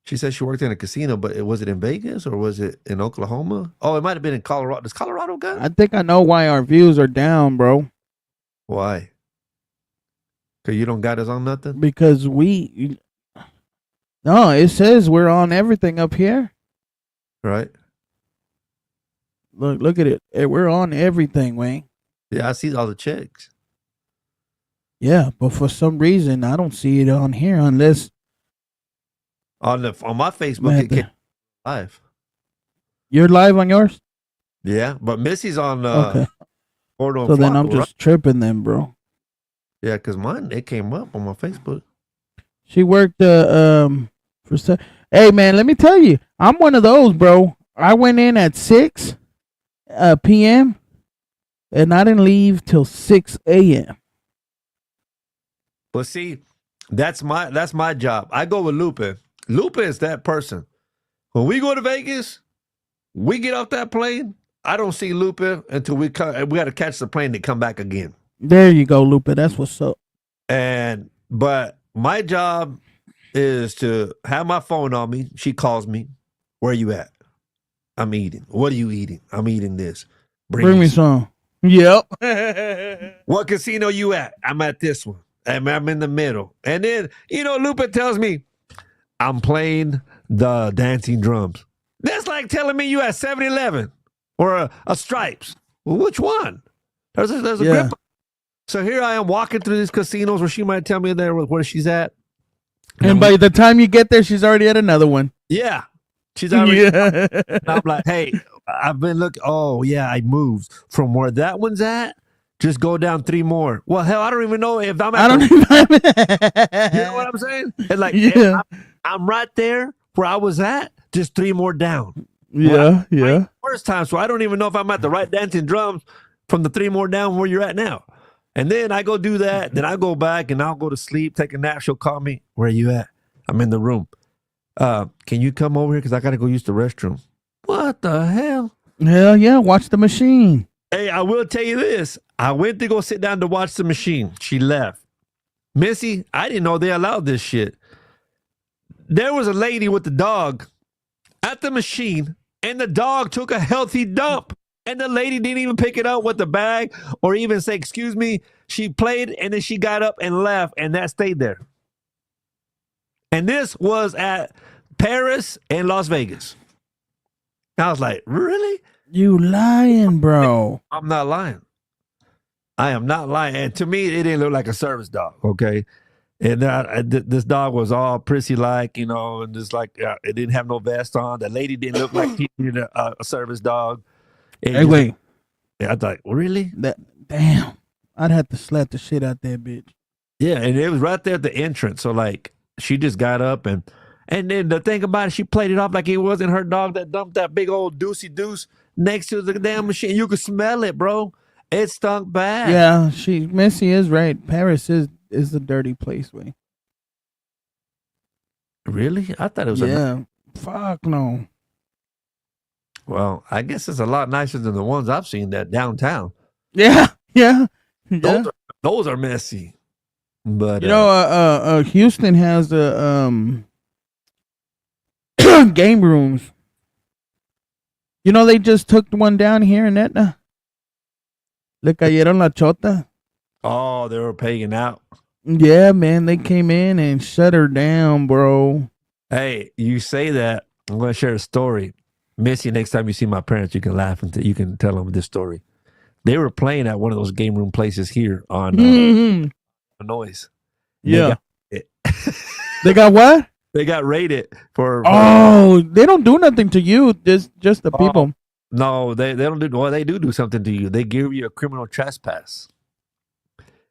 Speaker 4: She said she worked in a casino, but was it in Vegas or was it in Oklahoma? Oh, it might have been in Colorado. Does Colorado got it?
Speaker 3: I think I know why our views are down, bro.
Speaker 4: Why? Because you don't got us on nothing?
Speaker 3: Because no, it says we're on everything up here.
Speaker 4: Right?
Speaker 3: Look at it. We're on everything, Wayne.
Speaker 4: Yeah, I see all the checks.
Speaker 3: Yeah, but for some reason I don't see it on here unless
Speaker 4: On my Facebook,
Speaker 3: Man,
Speaker 4: it came live.
Speaker 3: you're live on yours.
Speaker 4: Yeah, but Missy's on
Speaker 3: Okay,
Speaker 4: Gordo Y
Speaker 3: so then I'm
Speaker 4: Flaco, right?
Speaker 3: just tripping then, bro.
Speaker 4: Yeah, because mine, it came up on my Facebook.
Speaker 3: She worked Hey man, let me tell you, I'm one of those, bro. I went in at 6 p.m. and I didn't leave till 6 a.m.
Speaker 4: But see, that's my job. I go with Lupe. Lupe is that person. When we go to Vegas, we get off that plane. I don't see Lupe until we got to catch the plane to come back again.
Speaker 3: There you go, Lupe. That's what's up.
Speaker 4: But my job is to have my phone on me. She calls me. Where you at? I'm eating. What are you eating? I'm eating this.
Speaker 3: Bring me some. Yep.
Speaker 4: What casino you at? I'm at this one. I'm in the middle. And then, Lupe tells me, I'm playing the dancing drums. That's like telling me you at 7-Eleven or a Stripes. Well, which one? There's a grip. So here I am walking through these casinos where she might tell me there where she's at.
Speaker 3: And by the time you get there, she's already at another one.
Speaker 4: Yeah. She's already.
Speaker 3: Yeah.
Speaker 4: And I'm like, hey, I've been looking. Oh, yeah, I moved from where that one's at. Just go down 3 more. Well, hell, I don't even know if I'm at
Speaker 3: I don't even.
Speaker 4: You know what I'm saying? And like,
Speaker 3: Yeah.
Speaker 4: I'm right there where I was at, just 3 more down.
Speaker 3: Yeah, yeah.
Speaker 4: First time, so I don't even know if I'm at the right dancing drums from the 3 more down where you're at now. And then I go do that. Then I go back and I'll go to sleep, take a nap. She'll call me. Where are you at? I'm in the room. Can you come over here? Because I got to go use the restroom. What the hell?
Speaker 3: Hell yeah. Watch the machine.
Speaker 4: Hey, I will tell you this. I went to go sit down to watch the machine. She left. Missy, I didn't know they allowed this shit. There was a lady with the dog at the machine, and the dog took a healthy dump. And the lady didn't even pick it up with the bag or even say, excuse me. She played, and then she got up and left, and that stayed there. And this was at Paris and Las Vegas. I was like, really?
Speaker 3: You lying, bro.
Speaker 4: I'm not lying. I am not lying. And to me, it didn't look like a service dog, okay? And this dog was all prissy-like, and just like, it didn't have no vest on. The lady didn't look like she needed a service dog.
Speaker 3: Hey, wait.
Speaker 4: I thought, really?
Speaker 3: Damn. I'd have to slap the shit out that bitch.
Speaker 4: Yeah, and it was right there at the entrance. So, like, she just got up and then the thing about it, she played it off like it wasn't her dog that dumped that big old deucey deuce next to the damn machine. You could smell it, bro. It stunk bad.
Speaker 3: Yeah, Missy is right. Paris is a dirty place, way.
Speaker 4: Really? I thought it was
Speaker 3: Yeah. Fuck no.
Speaker 4: well, I guess it's a lot nicer than the ones I've seen that downtown.
Speaker 3: Yeah, yeah, yeah.
Speaker 4: Those are messy. But
Speaker 3: You know, Houston has the game rooms. You know, they just took one down here in Etna. Le cayeron la chota.
Speaker 4: oh, they were paying out.
Speaker 3: Yeah, man, they came in and shut her down, bro.
Speaker 4: Hey, you say that. I'm going to share a story. Missy, next time you see my parents, you can laugh and you can tell them this story. They were playing at one of those game room places here on Noise.
Speaker 3: Yeah.
Speaker 4: They
Speaker 3: They got what?
Speaker 4: they got raided for.
Speaker 3: Oh, they don't do nothing to you. Just the people.
Speaker 4: No, they don't do. Well, they do something to you. They give you a criminal trespass.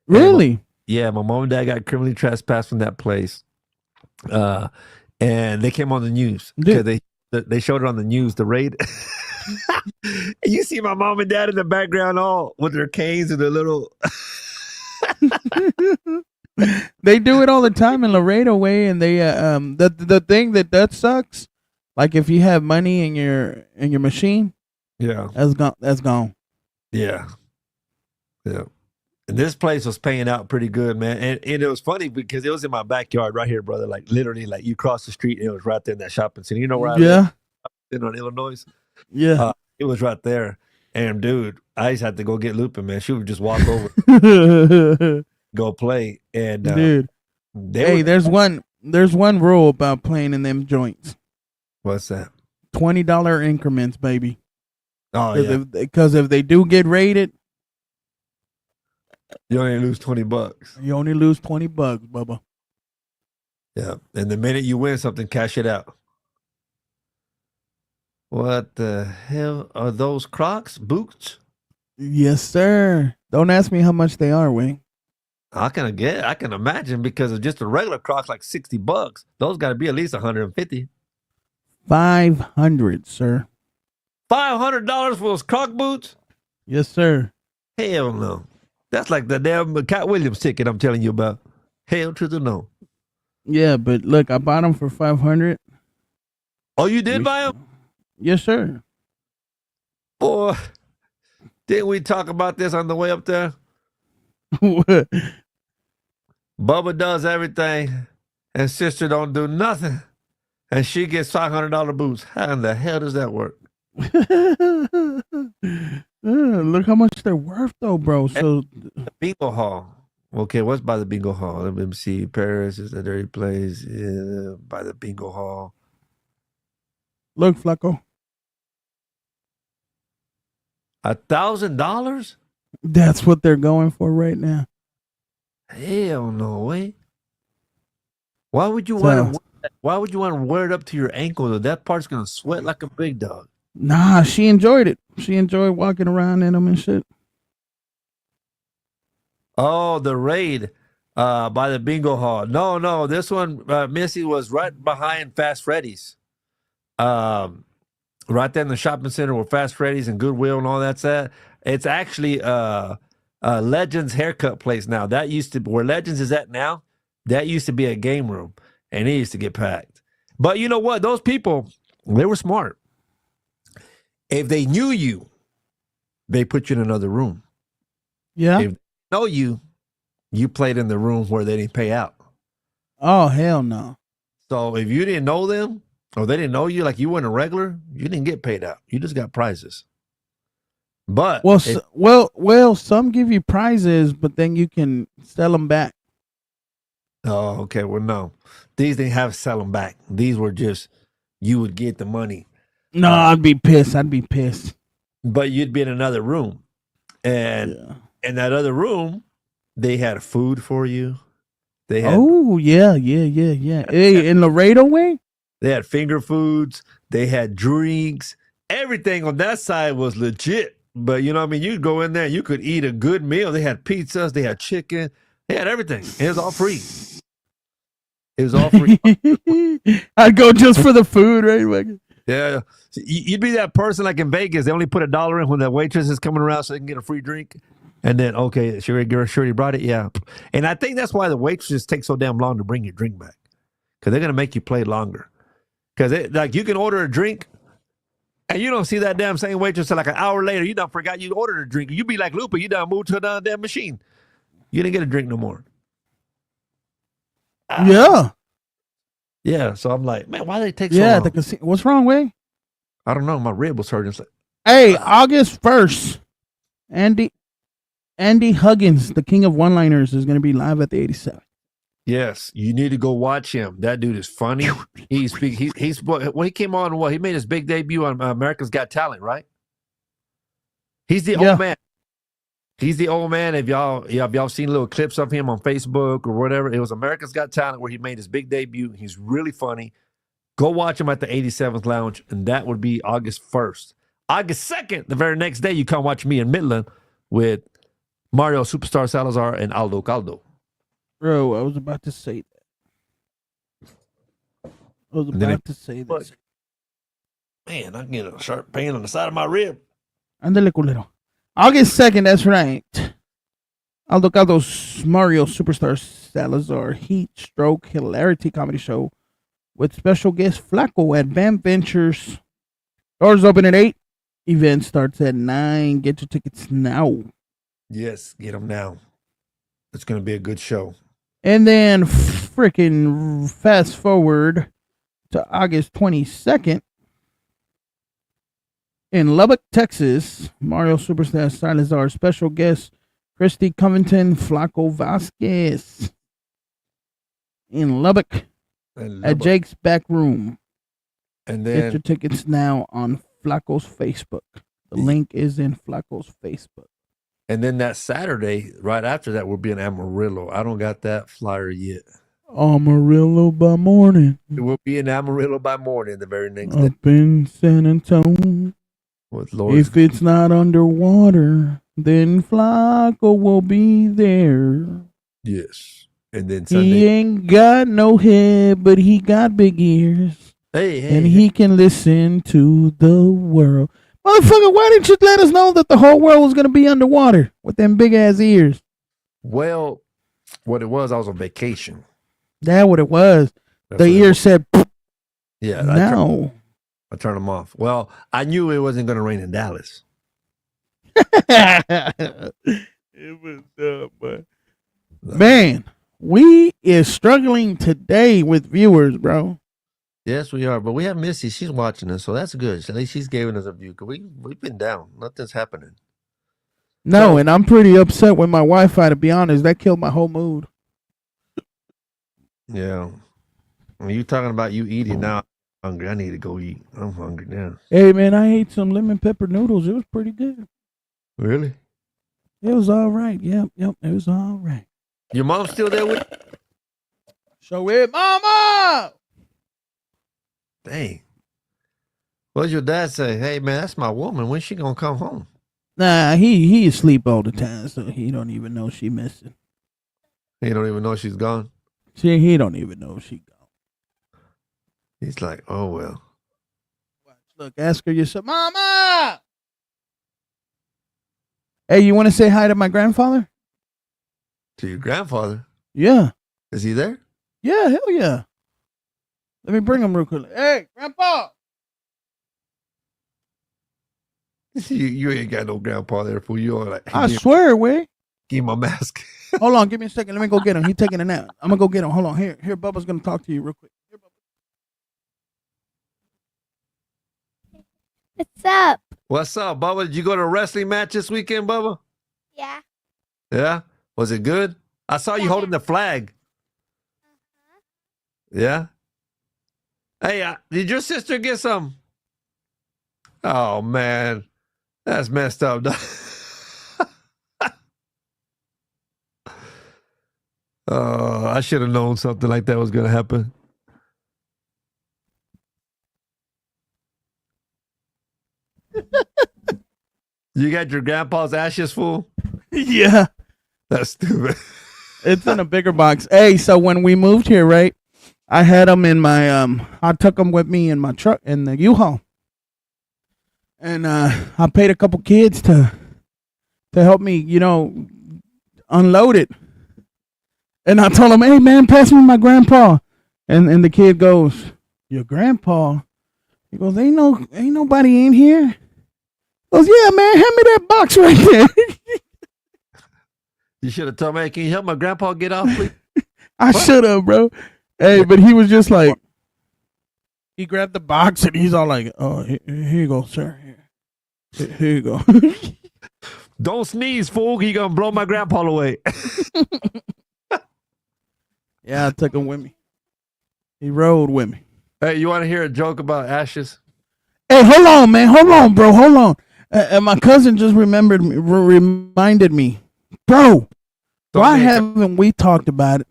Speaker 3: Really?
Speaker 4: Yeah, my mom and dad got criminally trespassed from that place, and they came on the news because they showed it on the news. The raid. And you see my mom and dad in the background, all with their canes and their little.
Speaker 3: They do it all the time in Laredo way, and they the thing that sucks, like if you have money in your machine,
Speaker 4: Yeah,
Speaker 3: that's gone.
Speaker 4: yeah. And this place was paying out pretty good, man. And it was funny because it was in my backyard right here, brother. Like literally, like you cross the street and it was right there in that shopping center. You know where I live? On Illinois.
Speaker 3: Yeah.
Speaker 4: It was right there. And dude, I just had to go get Lupin, man. She would just walk over, go play. And
Speaker 3: Dude, there's one rule about playing in them joints.
Speaker 4: What's that?
Speaker 3: $20 increments, baby.
Speaker 4: Oh yeah.
Speaker 3: Because if they do get raided,
Speaker 4: you only lose $20.
Speaker 3: you only lose $20, Bubba.
Speaker 4: Yeah. And the minute you win something, cash it out. What the hell are those Crocs boots?
Speaker 3: Yes, sir. Don't ask me how much they are, Wayne.
Speaker 4: I can imagine because of just a regular Crocs like $60. Those got to be at least $150.
Speaker 3: $500, sir.
Speaker 4: $500 for those Croc boots?
Speaker 3: Yes, sir.
Speaker 4: Hell no. That's like the damn Cat Williams ticket I'm telling you about. Hell to the no.
Speaker 3: Yeah, but look, I bought them for $500.
Speaker 4: Oh, you did buy them?
Speaker 3: Yes, sir.
Speaker 4: Boy, didn't we talk about this on the way up there? Bubba does everything, and sister don't do nothing, and she gets $500 boots. How in the hell does that work?
Speaker 3: Look how much they're worth, though, bro. So
Speaker 4: the bingo hall. Okay, what's by the bingo hall? Let me see. Paris is a dirty place. Yeah, by the bingo hall.
Speaker 3: Look, Flaco.
Speaker 4: $1,000?
Speaker 3: That's what they're going for right now.
Speaker 4: Hell no way. Why would you want to wear it up to your ankle though? That part's gonna sweat like a big dog.
Speaker 3: Nah, she enjoyed it. She enjoyed walking around in them and shit.
Speaker 4: Oh, the raid by the bingo hall. No, this one, Missy, was right behind Fast Freddy's. Right there in the shopping center where Fast Freddy's and Goodwill and all that's at. It's actually Legends haircut place now. That used to be where Legends is at now. That used to be a game room, and it used to get packed. But you know what? Those people, they were smart. If they knew you, they put you in another room.
Speaker 3: Yeah.
Speaker 4: If they know you, you played in the room where they didn't pay out.
Speaker 3: Oh, hell no.
Speaker 4: So if you didn't know them, or they didn't know you, like you weren't a regular, you didn't get paid out. You just got prizes. But
Speaker 3: well, some give you prizes, but then you can sell them back.
Speaker 4: Oh, okay. Well, no, these didn't have sell them back. These were just you would get the money.
Speaker 3: No, I'd be pissed.
Speaker 4: But you'd be in another room, and in that other room, they had food for you. They had Hey, in Laredo way. They had finger foods. They had drinks. Everything on that side was legit. But you know what I mean? You'd go in there, you could eat a good meal. They had pizzas. They had chicken. They had everything. It was all free. It was all free.
Speaker 3: I'd go just for the food, right?
Speaker 4: Yeah. You'd be that person like in Vegas. They only put $1 in when the waitress is coming around so they can get a free drink. And then, okay, sure you brought it? Yeah. And I think that's why the waitresses take so damn long to bring your drink back. Because they're going to make you play longer. Because like you can order a drink and you don't see that damn same waitress until like an hour later. You done forgot you ordered a drink. You be like Lupa, you done moved to another damn machine. You didn't get a drink no more.
Speaker 3: Yeah.
Speaker 4: Yeah. So I'm like, man, why do they take so
Speaker 3: Yeah,
Speaker 4: long?
Speaker 3: what's wrong, Way?
Speaker 4: I don't know. My rib was hurting. It's like,
Speaker 3: Hey, August 1st, Andy Huggins, the king of one-liners, is going to be live at the 87.
Speaker 4: yes, you need to go watch him. That dude is funny. He came on. He made his big debut on America's Got Talent, right? He's the old man. He's the old man. If y'all seen little clips of him on Facebook or whatever, it was America's Got Talent where he made his big debut. He's really funny. Go watch him at the 87th Lounge, and that would be August 1st. August 2nd, the very next day, you come watch me in Midland with Mario Superstar Salazar and Aldo Caldo.
Speaker 3: Bro, I was about to say that. This.
Speaker 4: Man, I'm getting a sharp pain on the side of my rib.
Speaker 3: Ándale, culero. August 2nd, that's right. Aldo Caldo's Mario Superstar Salazar Heat Stroke Hilarity Comedy Show with special guest Flaco at Van Ventures. Doors open at 8. Event starts at 9. Get your tickets now.
Speaker 4: Yes, get them now. It's going to be a good show.
Speaker 3: And then freaking fast forward to August 22nd. In Lubbock, Texas, Mario Superstar Salazar special guest Christy Covington, Flaco Vasquez. In Lubbock, at Jake's Back Room.
Speaker 4: And then
Speaker 3: get your tickets now on Flaco's Facebook. The link is in Flaco's Facebook.
Speaker 4: And then that Saturday, right after that, we'll be in Amarillo. I don't got that flyer yet.
Speaker 3: Amarillo by morning.
Speaker 4: We'll be in Amarillo by morning the very next day.
Speaker 3: Up in San Antonio.
Speaker 4: With Lord.
Speaker 3: If it's not underwater, then Flaco will be there.
Speaker 4: Yes. And then Sunday.
Speaker 3: He ain't got no head, but he got big ears. And he can listen to the world. Motherfucker, why didn't you let us know that the whole world was going to be underwater with them big ass ears?
Speaker 4: Well, what it was, I was on vacation.
Speaker 3: That's what it was. The ear said,
Speaker 4: yeah,
Speaker 3: no.
Speaker 4: I turned them off. Well, I knew it wasn't going to rain in Dallas.
Speaker 3: It was dumb, but man, we is struggling today with viewers, bro.
Speaker 4: Yes, we are. But we have Missy. She's watching us, so that's good. At least she's giving us a view. Because we've been down. Nothing's happening.
Speaker 3: No, and I'm pretty upset with my Wi-Fi, to be honest. That killed my whole mood.
Speaker 4: Yeah. When you talking about you eating now, I'm hungry. I need to go eat. I'm hungry now.
Speaker 3: Hey, man, I ate some lemon pepper noodles. It was pretty good.
Speaker 4: Really?
Speaker 3: It was all right. Yep, it was all right.
Speaker 4: Your mom's still there with you?
Speaker 3: Show it, Mama!
Speaker 4: Dang. What'd your dad say? Hey, man, that's my woman. When's she going to come home?
Speaker 3: Nah, he asleep all the time, so he don't even know she missing.
Speaker 4: He don't even know she's gone?
Speaker 3: He don't even know she gone.
Speaker 4: He's like, oh, well.
Speaker 3: Look, ask her yourself, Mama! Hey, you want to say hi to my grandfather?
Speaker 4: To your grandfather?
Speaker 3: Yeah.
Speaker 4: Is he there?
Speaker 3: Yeah, hell yeah. Let me bring him real quick. Hey, Grandpa!
Speaker 4: You ain't got no grandpa there, fool. You all like,
Speaker 3: I swear, way.
Speaker 4: Give him my mask.
Speaker 3: Hold on, give me a second. Let me go get him. He's taking a nap. I'm going to go get him. Hold on. Here, Bubba's going to talk to you real quick. Here, Bubba.
Speaker 5: What's up?
Speaker 4: What's up, Bubba? Did you go to a wrestling match this weekend, Bubba?
Speaker 5: Yeah.
Speaker 4: Yeah? Was it good? I saw you holding the flag. Yeah? Hey, did your sister get some? Oh, man. That's messed up. Oh, I should have known something like that was going to happen. You got your grandpa's ashes full?
Speaker 3: Yeah.
Speaker 4: That's stupid.
Speaker 3: It's in a bigger box. Hey, so when we moved here, right, I had them in my, I took them with me in my truck, in the U-Haul. and I paid a couple kids to help me, unload it. And I told him, "Hey man, pass me my grandpa." And the kid goes, "Your grandpa?" He goes, "Ain't nobody in here." He goes, "Yeah, man, hand me that box right there."
Speaker 4: You should have told me, hey, can you help my grandpa get off, please?
Speaker 3: I should have, bro. Hey, but he was just like, he grabbed the box and he's all like, "Oh, here you go, sir. Here you go."
Speaker 4: Don't sneeze, fool. You gonna blow my grandpa away.
Speaker 3: Yeah, I took him with me. He rode with me.
Speaker 4: Hey, you want to hear a joke about ashes?
Speaker 3: Hey, hold on, man. Hold on, bro. Hold on. And my cousin just reminded me, bro. Why haven't we talked about it?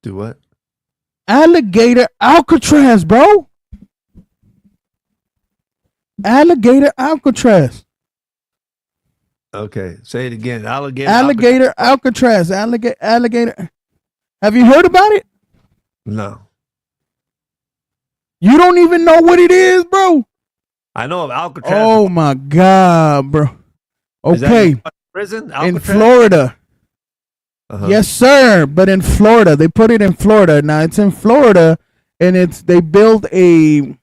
Speaker 4: Do what?
Speaker 3: Alligator Alcatraz, bro. Alligator Alcatraz.
Speaker 4: Okay, say it again.
Speaker 3: Alligator Alcatraz. Alligator. Have you heard about it?
Speaker 4: No.
Speaker 3: You don't even know what it is, bro.
Speaker 4: I know of Alcatraz.
Speaker 3: Oh my God, bro.
Speaker 4: Is
Speaker 3: Okay.
Speaker 4: that prison?
Speaker 3: In
Speaker 4: Alcatraz?
Speaker 3: Florida.
Speaker 4: Uh-huh.
Speaker 3: Yes, sir. But in Florida, they put it in Florida. Now it's in Florida, and they build a,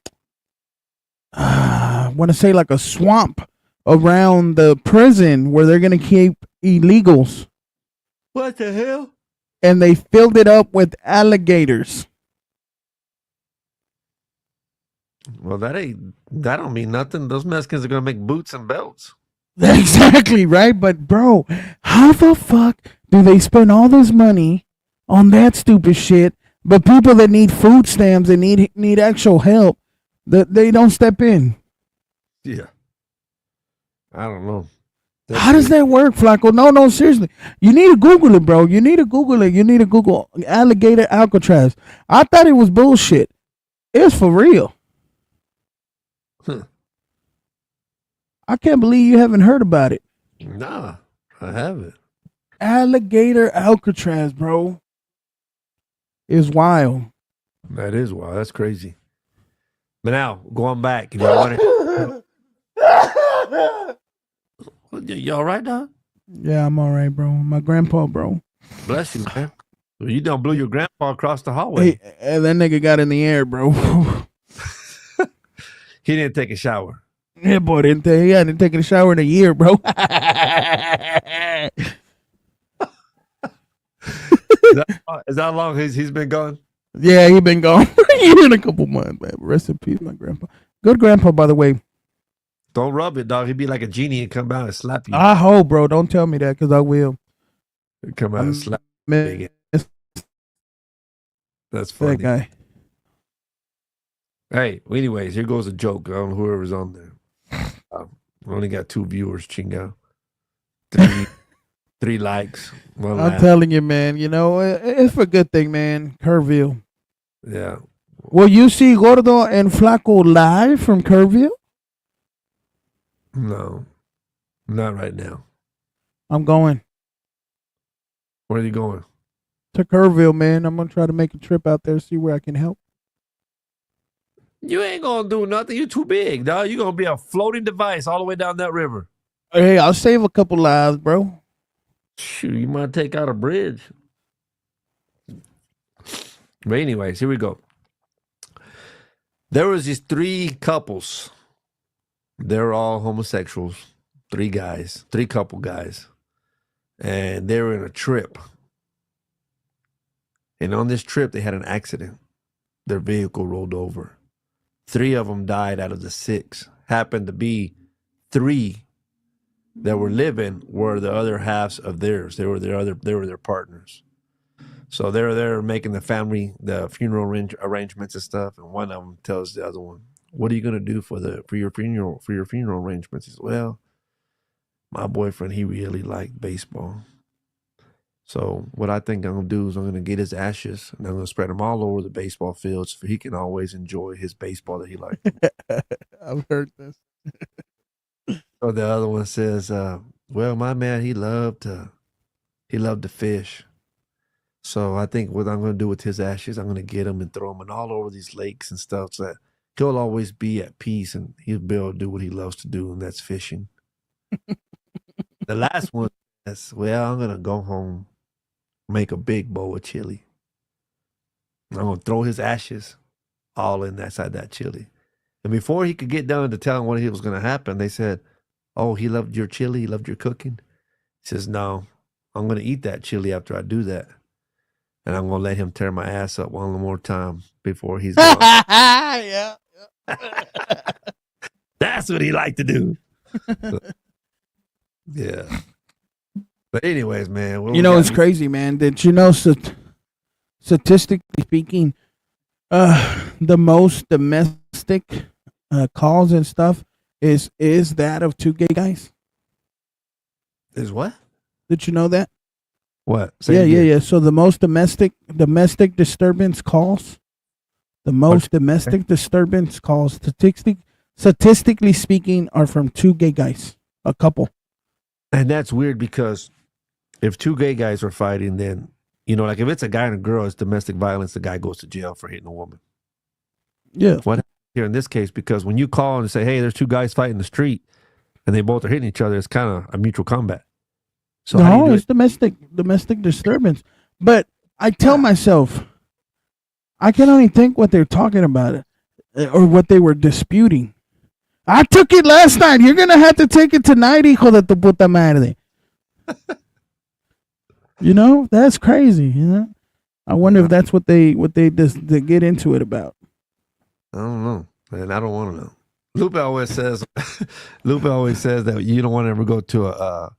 Speaker 3: I want to say like a swamp around the prison where they're gonna keep illegals,
Speaker 4: What the hell?
Speaker 3: and they filled it up with alligators.
Speaker 4: Well, that don't mean nothing. Those Mexicans are gonna make boots and belts.
Speaker 3: Exactly right. But bro, how the fuck do they spend all this money on that stupid shit? But people that need food stamps and need actual help, that they don't step in.
Speaker 4: Yeah. I don't know.
Speaker 3: How does that work, Flaco? No, seriously. You need to Google it, bro. You need to Google it. You need to Google alligator Alcatraz. I thought it was bullshit. It's for real.
Speaker 4: Huh.
Speaker 3: I can't believe you haven't heard about it.
Speaker 4: Nah, I haven't.
Speaker 3: Alligator Alcatraz, bro. Is wild.
Speaker 4: That is wild. That's crazy. But now, going back, if you want to. You all right, dog?
Speaker 3: Yeah, I'm all right, bro. My grandpa, bro.
Speaker 4: Bless you, man. You done blew your grandpa across the hallway.
Speaker 3: Hey, that nigga got in the air, bro.
Speaker 4: He didn't take a shower.
Speaker 3: Yeah, boy, he hadn't taken a shower in a year, bro.
Speaker 4: Is that how long he's been gone?
Speaker 3: Yeah, he been gone for a year and a couple months, man. Rest in peace, my grandpa. Good grandpa, by the way.
Speaker 4: Don't rub it, dog. He'd be like a genie and come out and slap you.
Speaker 3: I hope, bro. Don't tell me that, because I will.
Speaker 4: He'd come out and slap
Speaker 3: Man,
Speaker 4: you.
Speaker 3: it's
Speaker 4: That's
Speaker 3: that
Speaker 4: funny.
Speaker 3: guy.
Speaker 4: Hey, well, anyways, here goes a joke on whoever's on there. We only got 2 viewers, chingo. 3 likes. 1
Speaker 3: I'm
Speaker 4: laugh.
Speaker 3: telling you, man. You know, it's for a good thing, man. Kerrville.
Speaker 4: Yeah.
Speaker 3: Will you see Gordo and Flaco live from Kerrville?
Speaker 4: No. Not right now.
Speaker 3: I'm going
Speaker 4: Where are you going?
Speaker 3: to Kerrville, man. I'm going to try to make a trip out there, see where I can help.
Speaker 4: You ain't gonna do nothing. You too big, dog. You gonna be a floating device all the way down that river.
Speaker 3: Hey, I'll save a couple lives, bro.
Speaker 4: Shoot, you might take out a bridge. But anyways, here we go. There was these 3 couples. They're all homosexuals. 3 guys, 3 couple guys. And they were in a trip. And on this trip, they had an accident. Their vehicle rolled over. 3 of them died out of the 6. Happened to be 3 that were living were the other halves of theirs. They were their partners. So they're there making the funeral arrangements and stuff. And one of them tells the other one, "What are you gonna do for your funeral arrangements?" He says, "Well, my boyfriend, he really liked baseball. So what I think I'm gonna do is I'm gonna get his ashes and I'm gonna spread them all over the baseball fields so he can always enjoy his baseball that he likes."
Speaker 3: I've heard this.
Speaker 4: So the other one says, "Well, my man, he loved to fish. So I think what I'm going to do with his ashes, I'm going to get him and throw him in all over these lakes and stuff so that he'll always be at peace and he'll be able to do what he loves to do, and that's fishing. The last one is, well, I'm going to go home, make a big bowl of chili. I'm going to throw his ashes all in that side of that chili. And before he could get done to tell him what was going to happen, they said, oh, he loved your chili, he loved your cooking. He says, no, I'm going to eat that chili after I do that. And I'm going to let him tear my ass up one more time before he's gone.
Speaker 3: Yeah.
Speaker 4: That's what he liked to do. So, yeah. But anyways, man.
Speaker 3: You know, it's crazy, man. Did you know, statistically speaking, the most domestic calls and stuff is that of two gay guys?
Speaker 4: Is what?
Speaker 3: Did you know that?
Speaker 4: What?
Speaker 3: Yeah. So the most domestic disturbance calls, statistically speaking, are from two gay guys, a couple.
Speaker 4: And that's weird because if two gay guys are fighting, then, you know, like if it's a guy and a girl, it's domestic violence. The guy goes to jail for hitting a woman.
Speaker 3: Yeah.
Speaker 4: What here in this case? Because when you call and say, hey, there's two guys fighting in the street and they both are hitting each other, it's kind of a mutual combat. So
Speaker 3: no, it's domestic disturbance. But I tell myself, I can only think what they're talking about or what they were disputing. I took it last night. You're going to have to take it tonight, hijo de tu puta madre. You know, that's crazy. You know, I wonder if that's what they get into it about.
Speaker 4: I don't know, and I don't want to know. Lupe always says that you don't want to ever go to a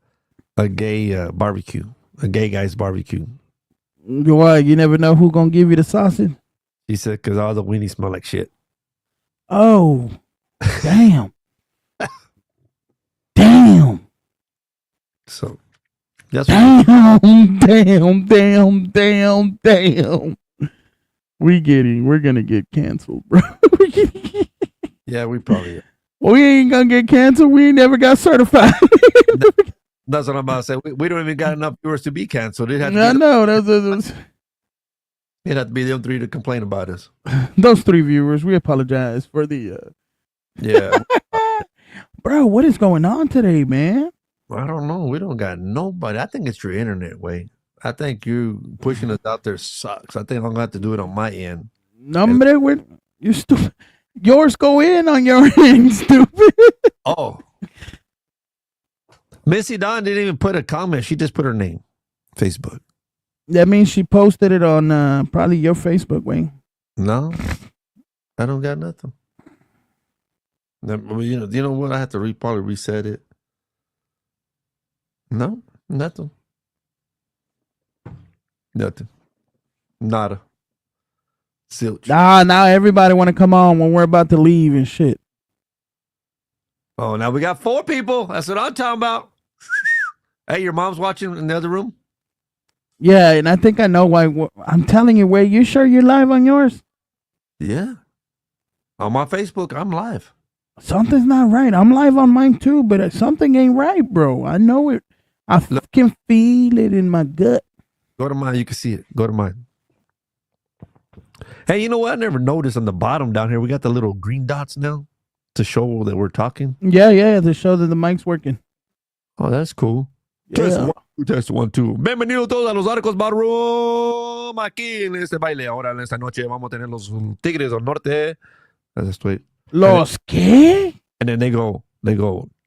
Speaker 4: gay barbecue, a gay guy's barbecue.
Speaker 3: Why? You never know who's gonna give you the sausage.
Speaker 4: He said because all the weenies smell like shit.
Speaker 3: Oh, damn, damn.
Speaker 4: So that's what
Speaker 3: damn. We're gonna get canceled, bro.
Speaker 4: Yeah, we probably.
Speaker 3: We ain't gonna get canceled. We never got certified.
Speaker 4: That's what I'm about to say. We don't even got enough viewers to be canceled. It'd have to be them three to complain about us.
Speaker 3: Those three viewers, we apologize for the.
Speaker 4: Yeah,
Speaker 3: bro, what is going on today, man?
Speaker 4: I don't know. We don't got nobody. I think it's your internet way. I think you pushing us out there sucks. I think I'm gonna have to do it on my end.
Speaker 3: Number, you're stupid. Yours go in on your end, stupid.
Speaker 4: Oh, Missy Dawn didn't even put a comment. She just put her name, Facebook.
Speaker 3: That means she posted it on probably your Facebook, Wayne.
Speaker 4: No, I don't got nothing. You know what? I have to probably reset it. No, nothing. Nothing. Nada. Zilch.
Speaker 3: Now everybody want to come on when we're about to leave and shit.
Speaker 4: Oh, now we got 4 people. That's what I'm talking about. Hey, your mom's watching in the other room?
Speaker 3: Yeah, and I think I know why. I'm telling you, Wade, you sure you're live on yours?
Speaker 4: Yeah. On my Facebook, I'm live.
Speaker 3: Something's not right. I'm live on mine too, but something ain't right, bro. I know it. I can feel it in my gut.
Speaker 4: Go to mine. You can see it. Go to mine. Hey, you know what? I never noticed on the bottom down here, we got the little green dots now to show that we're talking.
Speaker 3: Yeah, to show that the mic's working.
Speaker 4: Oh, that's cool.
Speaker 3: Yeah.
Speaker 4: Test 1, 2. Bienvenidos todos a los Arcos Barroom. Aquí en este baile. Ahora en esta noche vamos a tener los Tigres del Norte. That's right.
Speaker 3: ¿Los qué?
Speaker 4: And then they go,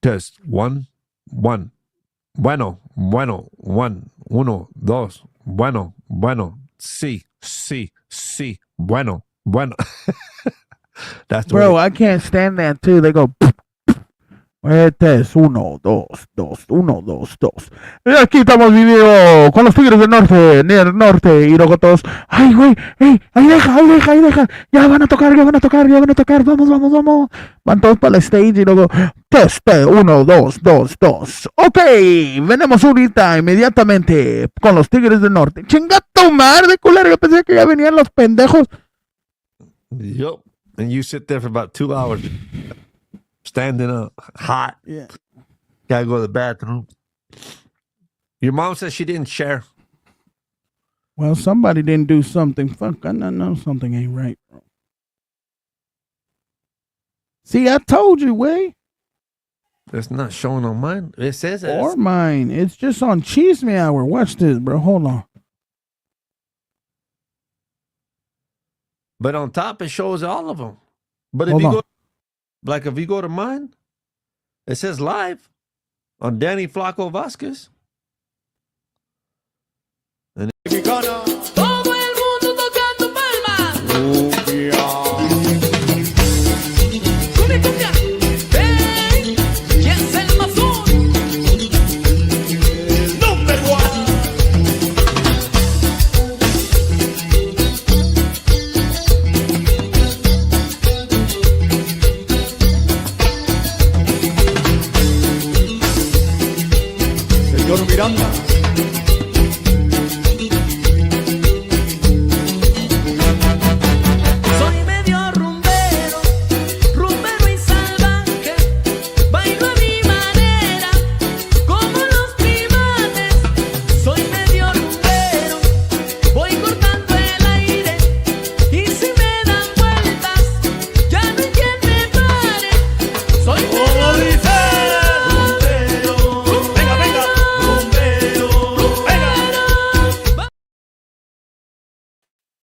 Speaker 4: test 1, 1. Bueno, 1, 1, 2. Bueno, sí, bueno. That's the
Speaker 3: Bro,
Speaker 4: way.
Speaker 3: I can't stand that too. They go, este es 1, 2, 2, 1, 2, 2. Y aquí estamos viviendo con los Tigres del Norte. Y luego todos, ay, güey, ahí deja. Ya van a tocar. Vamos. Van todos para el stage y luego, test 1, 2, 2, 2. Ok, venimos ahorita inmediatamente con los Tigres del Norte. Chinga tu madre, culero. Yo pensé que ya venían los pendejos.
Speaker 4: Yup. And you sit there for about 2 hours. Standing up, hot.
Speaker 3: Yeah.
Speaker 4: Gotta go to the bathroom. Your mom says she didn't share.
Speaker 3: Well, somebody didn't do something. Fuck, I know something ain't right, bro. See, I told you, way.
Speaker 4: It's not showing on mine. It says it.
Speaker 3: Or mine. It's just on Chisme Hour. Watch this, bro. Hold on.
Speaker 4: But on top, it shows all of them. But if
Speaker 3: Hold
Speaker 4: you
Speaker 3: on.
Speaker 4: go, like if you go to mine, it says live on Danny Flaco Vasquez.
Speaker 1: Mexicana.
Speaker 2: Todo el mundo tocando palmas.
Speaker 1: Cumbia.
Speaker 2: Cumbia, cumbia. Hey, ¿quién es el mazón?
Speaker 1: El number one. Señor Miranda.